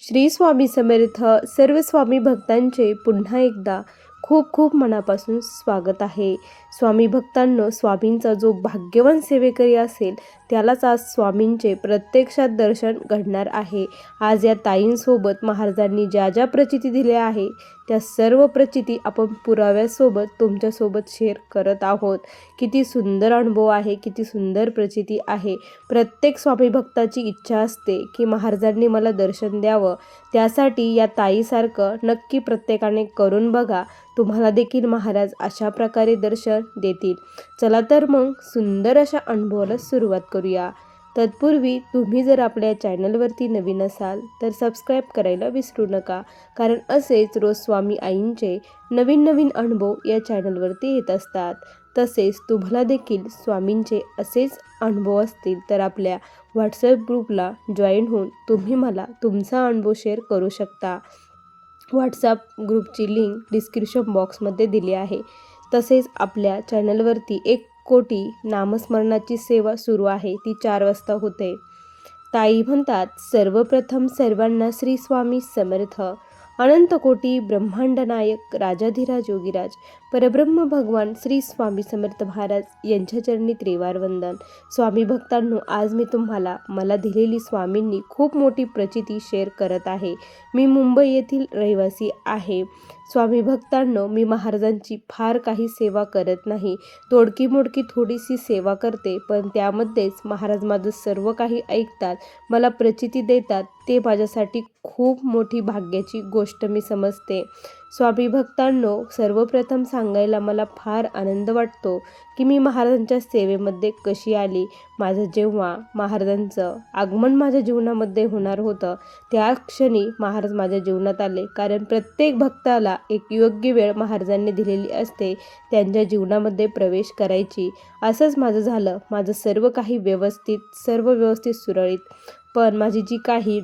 श्री स्वामी समर्थ. सर्व स्वामी भक्तांचे पुन्हा एकदा खूप खूप मनापासून स्वागत आहे. स्वामी भक्तांनो, स्वामींचा जो भाग्यवान सेवेकरी असेल त्यालाच आज स्वामींचे प्रत्यक्षात दर्शन घडणार आहे. आज या ताईंसोबत महाराजांनी ज्या ज्या प्रचिती दिल्या आहे त्या सर्व प्रचिती आपण पुराव्यासोबत तुमच्यासोबत शेअर करत आहोत. किती सुंदर अनुभव आहे, किती सुंदर प्रचिती आहे. प्रत्येक स्वामी भक्ताची इच्छा असते की महाराजांनी मला दर्शन द्यावं. त्यासाठी या ताईसारखं नक्की प्रत्येकाने करून बघा. तुम्हाला देखील महाराज अशा प्रकारे दर्शन देतील. चला तर मग सुंदर अशा अनुभवाला सुरुवात करूया. तत्पूर्वी तुम्ही जर आपल्या चॅनलवरती नवीन असाल तर सबस्क्राईब करायला विसरू नका, कारण असेच रोज स्वामी आईंचे नवीन नवीन अनुभव या चॅनलवरती येत असतात. तसेच तुम्हाला देखील स्वामींचे असेच अनुभव असतील तर आपल्या व्हॉट्सॲप ग्रुपला जॉईन होऊन तुम्ही मला तुमचा अनुभव शेअर करू शकता. व्हॉट्सॲप ग्रुपची लिंक डिस्क्रिप्शन बॉक्समध्ये दिली आहे. तसेच आपल्या चॅनलवरती 1 कोटी नामस्मरणाची सेवा सुरू आहे, ती 4 वाजता होते. ताई म्हणतात, सर्वप्रथम सर्वांना श्री स्वामी समर्थ. अनंत कोटी ब्रह्मांड नायक राजाधिराज योगीराज परब्रह्म भगवान श्री स्वामी समर्थ महाराज यांच्या चरणी त्रिवार वंदन. स्वामी भक्तांनो, आज मी तुम्हाला मला दिलेली स्वामींनी खूप मोठी प्रचिती शेअर करत आहे. मी मुंबई येथील रहिवासी आहे. स्वामी भक्तांनो, मी महाराजांची फार काही सेवा करत नाही, तोडकी मोडकी थोडीशी सेवा करते, पण त्यामध्येच महाराज माझं सर्व काही ऐकतात, मला प्रचिती देतात. ते माझ्यासाठी खूप मोठी भाग्याची गोष्ट मी समजते. स्वामी भक्तांनो, सर्वप्रथम सांगायला मला फार आनंद वाटतो की मी महाराजांच्या सेवेमध्ये कशी आली. माझं जेव्हा महाराजांचं आगमन माझ्या जीवनामध्ये होणार होतं त्या क्षणी महाराज माझ्या जीवनात आले. कारण प्रत्येक भक्ताला एक योग्य वेळ महाराजांनी दिलेली असते त्यांच्या जीवनामध्ये प्रवेश करायची. असंच माझं झालं. माझं सर्व काही सर्व व्यवस्थित सुरळीत. पण माझी जी काही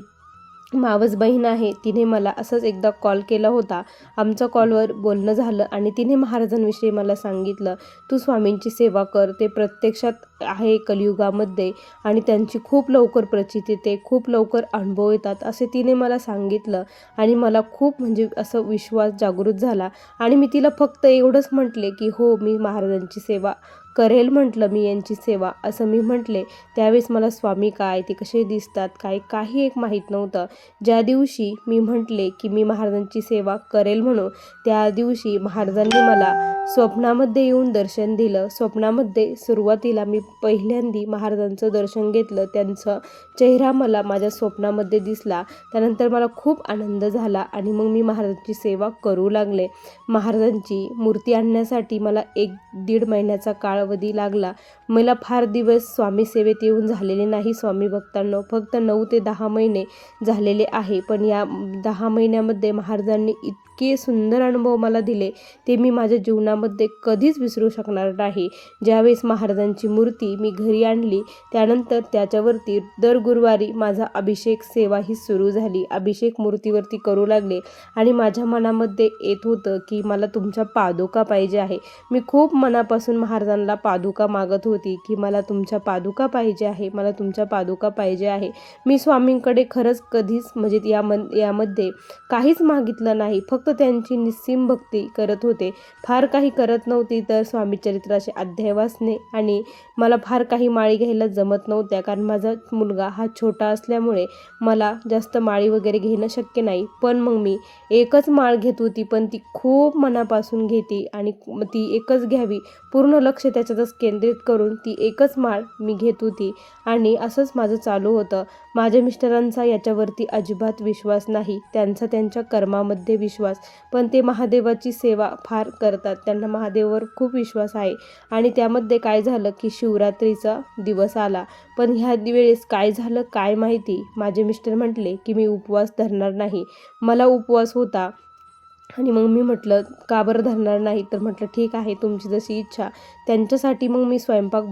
मावस बहीण आहे तिने मला असंच एकदा कॉल केला होता. आमचं कॉलवर बोलणं झालं आणि तिने महाराजांविषयी मला सांगितलं, तू स्वामींची सेवा कर, ते प्रत्यक्षात आहे कलियुगामध्ये आणि त्यांची खूप लवकर प्रचिती येते, खूप लवकर अनुभव येतात, असे तिने मला सांगितलं. आणि मला खूप असं विश्वास जागृत झाला आणि मी तिला फक्त एवढंच म्हटले की हो, मी महाराजांची सेवा करेल. म्हटलं मी यांची सेवा, असं मी म्हटले. त्यावेळेस मला स्वामी काय, ते कसे दिसतात, काही एक माहीत नव्हतं. ज्या दिवशी मी म्हटले की मी महाराजांची सेवा करेल म्हणून, त्या दिवशी महाराजांनी मला स्वप्नामध्ये येऊन दर्शन दिलं. स्वप्नामध्ये सुरुवातीला मी पहिल्यांदा महाराजांचं दर्शन घेतलं. त्यांचा चेहरा मला माझ्या स्वप्नामध्ये दिसला. त्यानंतर मला खूप आनंद झाला आणि मग मी महाराजांची सेवा करू लागले. महाराजांची मूर्ती आणण्यासाठी मला 1-1.5 महिन्याचा कालावधी लागला. मला फार दिवस स्वामी सेवेत येऊन झालेले नाही स्वामी भक्तांनो, फक्त 9 ते 10 महिने झालेले आहे. पण या 10 महिन्यामध्ये महाराजांनी इतके सुंदर अनुभव मला दिले, ते मी माझ्या जीवनामध्ये कधीच विसरू शकणार नाही. ज्यावेळेस महाराजांची मूर्ती मी घरी आणली त्यानंतर त्याच्यावरती दर गुरुवारी माझा अभिषेक सेवा ही सुरू झाली. अभिषेक मूर्तीवरती करू लागले आणि माझ्या मनामध्ये येत होतं की मला तुमच्या पादुका पाहिजे आहे. मी खूप मनापासून महाराजांना पादुका मागत होती की मला तुमच्या पादुका पाहिजे आहे, मला तुमच्या पादुका पाहिजे आहे. मी स्वामींकडे खरंच कधीच यामध्ये काहीच मागितलं नाही, फक्त त्यांची निस्सीम भक्ती करत होते. फार काही करत नव्हती, तर स्वामी चरित्राचे अध्याय वाचणे आणि मला फार काही माळी घ्यायला जमत नव्हत्या, कारण माझा मुलगा हा छोटा असल्यामुळे मला जास्त माळी वगैरे घेणं शक्य नाही. पण मग मी एकच माळ घेत होती, पण ती खूप मनापासून घेते आणि ती एकच घ्यावी, पूर्ण लक्ष त्याच्यातच केंद्रित करून ती एकच माळ मी घेत होती. आणि असंच माझं चालू होतं. माझ्या मिस्टरांचा याच्यावरती अजिबात विश्वास नाही, त्यांचा त्यांच्या कर्मामध्ये विश्वास, पण ते महादेवाची सेवा फार करतात, त्यांना महादेवावर खूप विश्वास आहे. आणि त्यामध्ये काय झालं की शिवरात्रीचा दिवस आला. पण ह्या वेळेस काय झालं काय माहिती, माझे मिस्टर म्हटले की मी उपवास धरणार नाही. मला उपवास होता आणि मग मी म्हटलं, "का बरं धरणार नाही?" तर म्हटलं, "ठीक आहे, तुमची जशी इच्छा." त्यांच्यासाठी मग मी स्वयंपाक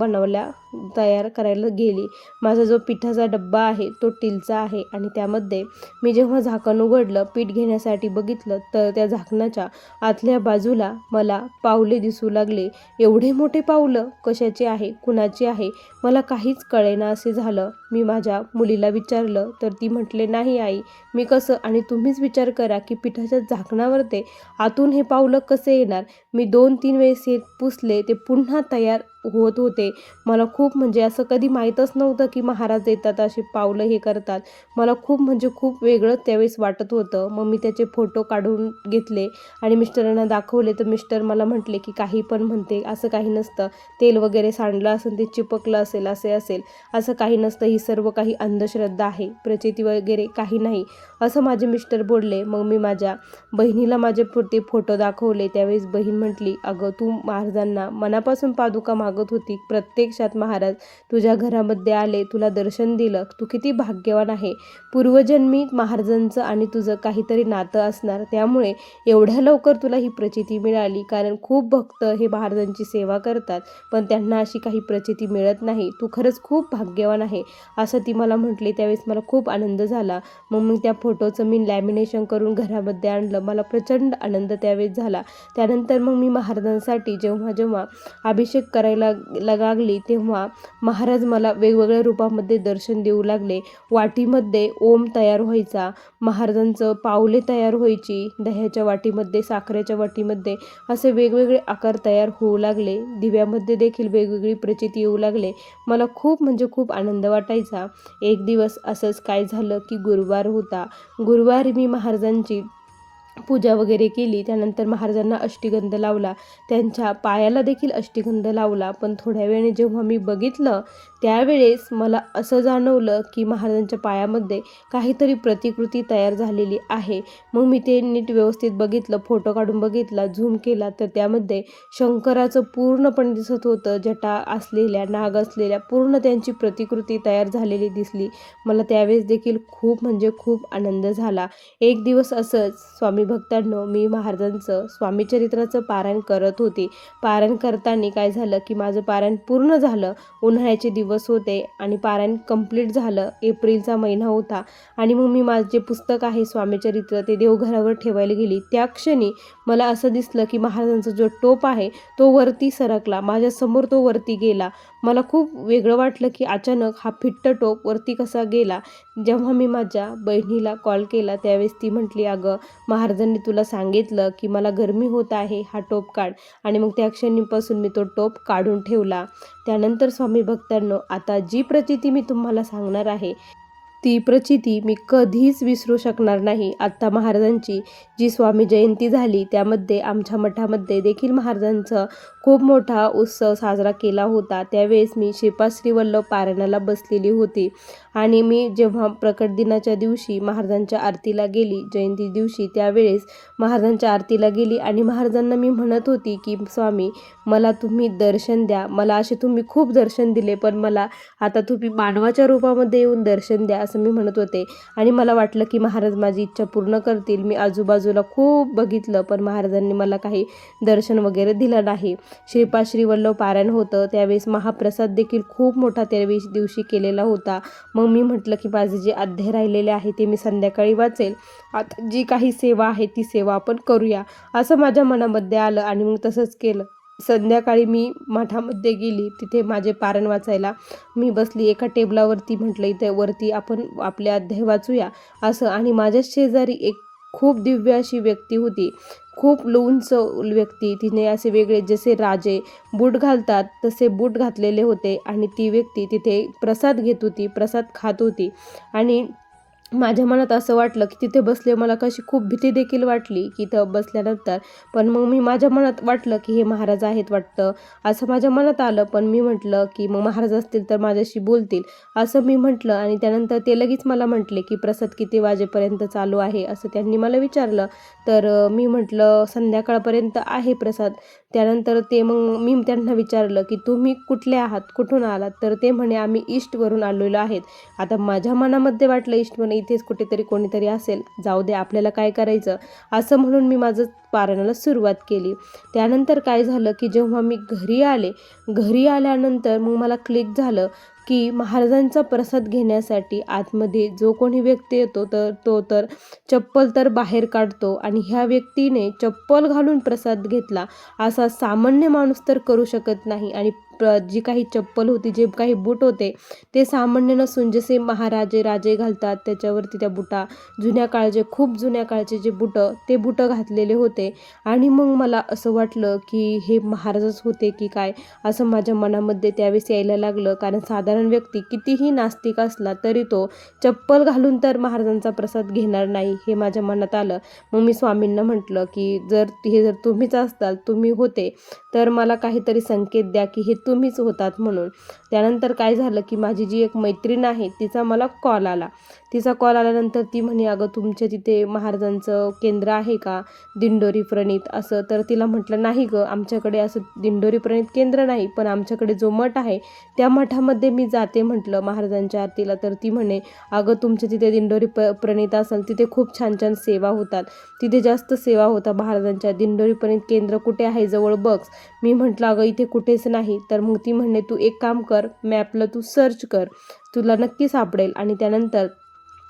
तयार करायला गेली. माझा जो पिठाचा डब्बा आहे, तो स्टीलचा आहे आणि त्यामध्ये मी जेव्हा झाकण उघडलं, पीठ घेण्यासाठी बघितलं, तर त्या झाकणाच्या आतल्या बाजूला मला पावले दिसू लागले. एवढे मोठे पावलं कशाचे आहे, कुणाची आहे, मला काहीच कळेनासे झालं. मी माझ्या मुलीला विचारलं, तर ती म्हटली, "नाही आई, मी कसं आणि तुम्हीच विचार करा की पिठाच्या झाकणावर ते आतून हे पावलं कसे येणार." मी 2-3 वेळेस हे पुसले, ते पुन्हा तयार होत होते. मला खूप म्हणजे असं कधी माहीतच नव्हतं की महाराज येतात असे पावलं हे करतात. मला खूप म्हणजे खूप वेगळं त्यावेळेस वाटत होतं. मग मी त्याचे फोटो काढून घेतले आणि मिस्टरांना दाखवले, तर मिस्टर मला म्हटले की "काही पण म्हणते, असं काही नसतं. तेल वगैरे सांडलं असेल, ते चिपकलं असेल, असे असेल. असं काही नसतं, ही सर्व काही अंधश्रद्धा आहे, प्रचिती वगैरे काही नाही." असं माझे मिस्टर बोलले. मग मी माझ्या बहिणीला माझे ते फोटो दाखवले. त्यावेळेस बहीण म्हटली, "अगं, तू महाराजांना मनापासून पादुका मागत होती. प्रत्यक्षात महाराज तुझ्या घरामध्ये आले, तुला दर्शन दिलं. तू किती भाग्यवान आहे. पूर्वजन्मी महाराजांचं आणि तुझं काहीतरी नातं असणार. त्यामुळे एवढ्या लवकर तुला ही प्रचिती मिळाली. कारण खूप भक्त हे महाराजांची सेवा करतात, पण त्यांना अशी काही प्रचिती मिळत नाही. तू खरंच खूप भाग्यवान आहे." असं ती मला म्हटली. त्यावेळेस मला खूप आनंद झाला. मग मी त्या फोटोचं लॅमिनेशन करून घरामध्ये आणलं. मला प्रचंड आनंद त्यावेळेस झाला. त्यानंतर मग मी महाराजांसाठी जेव्हा जेव्हा अभिषेक करायला लागली, तेव्हा महाराज मला वेगवेगळ्या रूपामध्ये दर्शन देऊ लागले. वाटीमध्ये ओम तयार व्हायचा, महाराजांचं पावले तयार व्हायची, दह्याच्या वाटीमध्ये, साखरेच्या वाटीमध्ये असे वेगवेगळे आकार तयार होऊ लागले. दिव्यामध्ये देखील वेगवेगळी प्रचिती येऊ लागले. मला खूप म्हणजे खूप आनंद वाटायचा. एक दिवस असंच काय झालं की गुरुवार होता. गुरुवारी मी महाराजांची पूजा वगैरे केली. त्यानंतर महाराजांना अष्टगंध लावला. त्यांच्या पायाला देखील अष्टगंध लावला. पण थोड्या वेळाने जेव्हा मी बघितलं, त्यावेळेस मला असं जाणवलं की महाराजांच्या पायामध्ये काहीतरी प्रतिकृती तयार झालेली आहे. मग मी ते नीट व्यवस्थित बघितलं, फोटो काढून बघितला, झूम केला, तर त्यामध्ये शंकराचं पूर्णपणे दिसत होतं. जटा असलेल्या, नाग असलेल्या पूर्ण त्यांची प्रतिकृती तयार झालेली दिसली. मला त्यावेळेस देखील खूप म्हणजे खूप आनंद झाला. एक दिवस असंच स्वामी भक्तांनो, मी महाराजांचं स्वामीचरित्राचं पारायण करत होते. पारायण करताना काय झालं की माझं पारायण पूर्ण झालं. उन्हाळ्याचे दिवस होते आणि पारायण कंप्लीट झालं. एप्रिलचा महिना होता आणि मग मी माझे पुस्तक आहे स्वामीचरित्र, ते देवघरावर ठेवायला गेली. त्या क्षणी मला असं दिसलं की महाराजांचा जो टोप आहे तो वरती सरकला. माझ्यासमोर तो वरती गेला. मला खूप वेगळं वाटलं की अचानक हा फिट्ट टोप वरती कसा गेला. जेव्हा मी माझ्या बहिणीला कॉल केला, त्यावेळेस ती म्हटली, "अगं, महाराजांनी तुला सांगितलं की मला गरमी होत आहे, हा टोप काढ." आणि मग त्या क्षणीपासून मी तो टोप काढून ठेवला. त्यानंतर स्वामी भक्तांनो, आता जी प्रचिती मी तुम्हाला सांगणार आहे, ती प्रचिती मी कधीच विसरू शकणार नाही. आत्ता महाराजांची जी स्वामी जयंती झाली, त्यामध्ये आमच्या मठामध्ये देखील महाराजांचा खूप मोठा उत्सव साजरा केला होता. त्यावेळेस मी श्रीपाद श्रीवल्लभ पारायणाला बसलेली होती आणि मी जेव्हा प्रकट दिनाच्या दिवशी महाराजांच्या आरतीला गेली, जयंती दिवशी, त्यावेळेस महाराजांच्या आरतीला गेली आणि महाराजांना मी म्हणत होती की "स्वामी, मला तुम्ही दर्शन द्या. मला असे तुम्ही खूप दर्शन दिले, पण मला आता तुम्ही मानवाच्या रूपामध्ये येऊन दर्शन द्या." असं मी म्हणत होते आणि मला वाटलं की महाराज माझी इच्छा पूर्ण करतील. मी आजूबाजूला खूप बघितलं, पण महाराजांनी मला काही दर्शन वगैरे दिलं नाही. श्रीपाद श्रीवल्लभ पारायण होतं, त्यावेळेस महाप्रसाद देखील खूप मोठा त्यावेळेस दिवशी केलेला होता. मग मी म्हटलं की माझे जे अध्याय राहिलेले आहे ते मी संध्याकाळी वाचेल. आता जी काही सेवा आहे ती सेवा आपण करूया, असं माझ्या मनामध्ये आलं आणि मग तसंच केलं. संध्याकाळी मी मठामध्ये गेली. तिथे माझे पारायण वाचायला मी बसली एका टेबलावरती. म्हटलं इथे वरती आपण आपले अध्याय वाचूया असं. आणि माझ्याच शेजारी एक खूप दिव्य अशी व्यक्ती होती, खूप उंच व्यक्ती. तिने असे वेगळे जसे राजे बूट घालतात तसे बूट घातलेले होते आणि ती व्यक्ती तिथे प्रसाद घेत होती, प्रसाद खात होती. आणि माझ्या मनात असं वाटलं की तिथे बसले, मला कशी खूप भीती देखील वाटली की इथं बसल्यानंतर. पण मग मी माझ्या मनात वाटलं की हे महाराज आहेत वाटतं, असं माझ्या मनात आलं. पण मी म्हटलं की मग महाराज असतील तर माझ्याशी बोलतील, असं मी म्हटलं. आणि त्यानंतर ते लगेच मला म्हटले की "प्रसाद किती वाजेपर्यंत चालू आहे?" असं त्यांनी मला विचारलं. तर मी म्हटलं संध्याकाळपर्यंत आहे प्रसाद. त्यानंतर मग मी त्यांना विचारलं की "तुम्ही कुठले आहात, कुठून आलात?" तर ते म्हणे "आम्ही ईस्टवरून आलेलो आहेत." आता माझ्या मनामध्ये वाटलं ईस्टवरून इथेच कुठेतरी कोणीतरी असेल, जाऊ दे आपल्याला काय करायचं, असं म्हणून मी माझं पारायणाला सुरुवात केली. त्यानंतर काय झालं की जेव्हा मी घरी आल्यानंतर मग मला क्लिक झालं की महाराजांचा प्रसाद घेण्यासाठी आतमध्ये जो कोणी व्यक्ती येतो तर तो तर चप्पल तर बाहेर काढतो आणि ह्या व्यक्तीने चप्पल घालून प्रसाद घेतला, असा सामान्य माणूस तर करू शकत नाही. आणि जी काही चप्पल होती, जे काही बूट होते, ते सामान्य नसून जसे महाराजे राजे घालतात त्याच्यावरती त्या बुटा, खूप जुन्या काळचे जे बुटं, ते बुटं घातलेले होते. आणि मग मला असं वाटलं की हे महाराजच होते की काय, असं माझ्या मनामध्ये त्यावेळेस यायला लागलं. कारण साधारण व्यक्ती कितीही नास्तिक असला तरी तो चप्पल घालून तर महाराजांचा प्रसाद घेणार नाही, हे माझ्या मनात आलं. मग मी स्वामींना म्हटलं की जर तुम्हीच असताल, तुम्ही होते, तर मला काहीतरी संकेत द्या की हे तुम्हीच होतात म्हणून. त्यानंतर काय झालं की माझी जी एक मैत्रीण आहे तिचा मला कॉल आला. तिचा कॉल आल्यानंतर ती म्हणे, अगं तुमच्या तिथे महाराजांचं केंद्र आहे का, दिंडोरी प्रणीत असं. तर तिला म्हटलं, नाही गं, आमच्याकडे असं दिंडोरी प्रणीत केंद्र नाही, पण आमच्याकडे जो मठ आहे त्या मठामध्ये मी जाते म्हटलं महाराजांच्या आरतीला. तर ती म्हणे, अगं तुमच्या तिथे दिंडोरी प्रणीत असेल, तिथे खूप छान छान सेवा होतात, तिथे जास्त सेवा होतात महाराजांच्या. दिंडोरी प्रणीत केंद्र कुठे आहे जवळ बघ. मी म्हटलं, अगं इथे कुठेच नाही. तर मग ती म्हणे, तू एक काम कर, मॅपला तू सर्च कर, तुला नक्की सापडेल. आणि त्यानंतर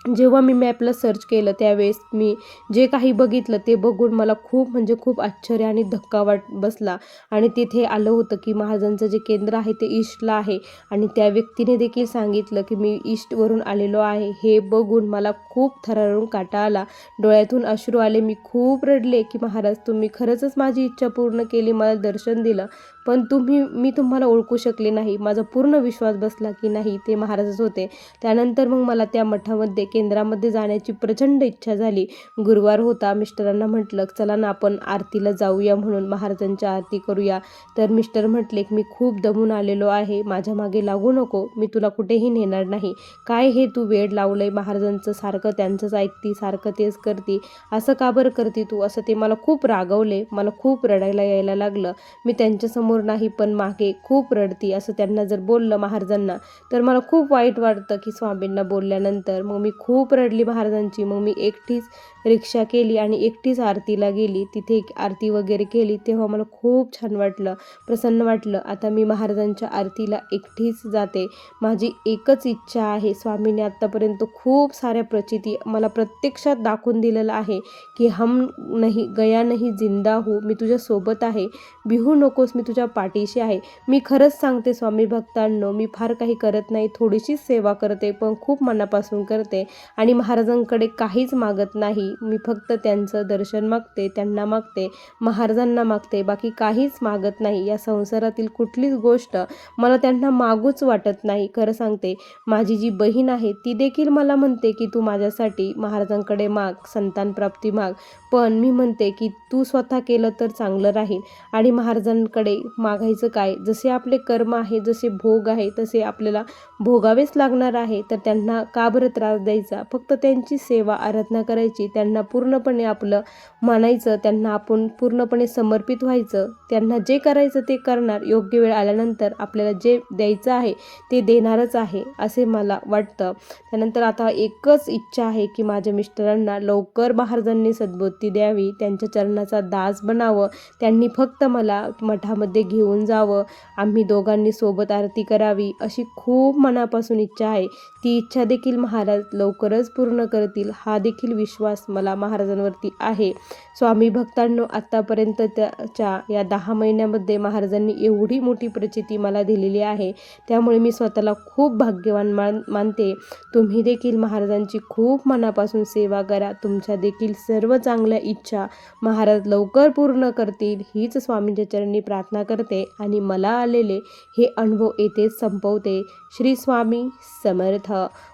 जेव्हा मी मॅपला सर्च केलं त्यावेळेस मी जे काही बघितलं ते बघून मला खूप म्हणजे खूप आश्चर्य आणि धक्का बसला. आणि तिथे आलं होतं की महाराजांचं जे केंद्र आहे ते ईस्टला आहे. आणि त्या व्यक्तीने देखील सांगितलं की मी ईस्टवरून आलेलो आहे. हे बघून मला खूप थरारून काटा आला, डोळ्यातून अश्रू आले. मी खूप रडले की महाराज, तुम्ही खरंच माझी इच्छा पूर्ण केली, मला दर्शन दिलं, पण मी तुम्हाला ओळखू शकले नाही. माझा पूर्ण विश्वास बसला की नाही, ते महाराजच होते. त्यानंतर मग मला त्या मठामध्ये केंद्रामध्ये जाण्याची प्रचंड इच्छा झाली. गुरुवार होता. मिस्टरांना म्हटलं, चला ना आपण आरतीला जाऊया, म्हणून महाराजांची आरती करूया. तर मिस्टर म्हटले की मी खूप दमून आलेलो आहे, माझ्या मागे लागू नको, मी तुला कुठेही नेणार नाही. काय हे तू वेड लावलंय महाराजांचं, सारखं त्यांचंच ऐकती, सारखं तेच करती, असं का बरं करते तू, असं ते मला खूप रागवले. मला खूप रडायला यायला लागलं. मी त्यांच्यासमोर नाही पण मागे खूप रडती, असं त्यांना जर बोललं महाराजांना तर मला खूप वाईट वाटतं की स्वामींना बोलल्यानंतर. मग मी खूप रडली महाराजांची. मग मी एकटीच रिक्षा केली आणि एकटीच आरतीला गेली. तिथे आरती वगैरे केली तेव्हा मला खूप छान वाटलं, प्रसन्न वाटलं. आता मी महाराजांच्या आरतीला एकटीच जाते. माझी एकच इच्छा आहे, स्वामींनी आत्तापर्यंत खूप साऱ्या प्रचिती मला प्रत्यक्षात दाखवून दिलेलं आहे की हम नाही गया नाही जिंदा हूँ, मी तुझ्या सोबत आहे, भिवू नकोस, मी तुझ्या पाठीशी आहे. मी खरंच सांगते स्वामी भक्तांनो, मी फार काही करत नाही, थोडीशीच सेवा करते, पण खूप मनापासून करते आणि महाराजांकडे काहीच मागत नाही. मी फक्त त्यांचं दर्शन मागते, त्यांना मागते, महाराजांना मागते, बाकी काहीच मागत नाही. या संसारातील कुठलीच गोष्ट मला त्यांना मागूच वाटत नाही. खरं सांगते, माझी जी बहीण आहे ती देखील मला म्हणते की तू माझ्यासाठी महाराजांकडे माग, संतान प्राप्ती माग, पण मी म्हणते की तू स्वतः केलं तर चांगलं राहील. आणि महाराजांकडे मागायचं काय, जसे आपले कर्म आहे, जसे भोग आहे तसे आपल्याला भोगावेच लागणार आहे. तर त्यांना का बरं त्रास द्यायचा, फक्त त्यांची सेवा आराधना करायची, त्यांना पूर्णपणे आपलं मानायचं, त्यांना आपण पूर्णपणे समर्पित व्हायचं. त्यांना जे करायचं ते करणार, योग्य वेळ आल्यानंतर आपल्याला जे द्यायचं आहे ते देणारच आहे, असे मला वाटतं. त्यानंतर आता एकच इच्छा आहे की माझ्या मिस्टरांना लवकर महाराजांनी सद्बुद्धी द्यावी, त्यांच्या चरणाचा दास बनावं, त्यांनी फक्त मला मठामध्ये घेऊन जावं, आम्ही दोघांनी सोबत आरती करावी, अशी खूप मनापासून इच्छा आहे. ती इच्छा देखील महाराज लवकरच पूर्ण करतील, हा देखील विश्वास मला महाराजांवरती आहे. स्वामी भक्तांनो, आत्तापर्यंत त्याच्या या 10 महिन्यामध्ये महाराजांनी एवढी मोठी प्रचिती मला दिलेली आहे, त्यामुळे मी स्वतःला खूप भाग्यवान मानते. तुम्ही देखील महाराजांची खूप मनापासून सेवा करा, तुमच्या देखील सर्व चांगल्या इच्छा महाराज लवकर पूर्ण करतील, हीच स्वामींच्या चरणी प्रार्थना करते आणि मला आलेले हे अनुभव येथेच संपवते. श्री स्वामी समर्थ.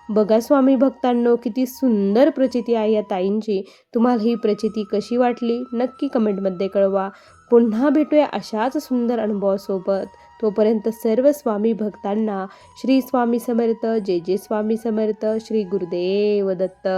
बघा स्वामी भक्तांनो, किती सुंदर प्रचिती आहे या ताईंची. तुम्हाला ही प्रचिती कशी वाटली नक्की कमेंटमध्ये कळवा. पुन्हा भेटूया अशाच सुंदर अनुभवासोबत. तोपर्यंत सर्व स्वामी भक्तांना श्री स्वामी समर्थ. जय जय स्वामी समर्थ. श्री गुरुदेव दत्त.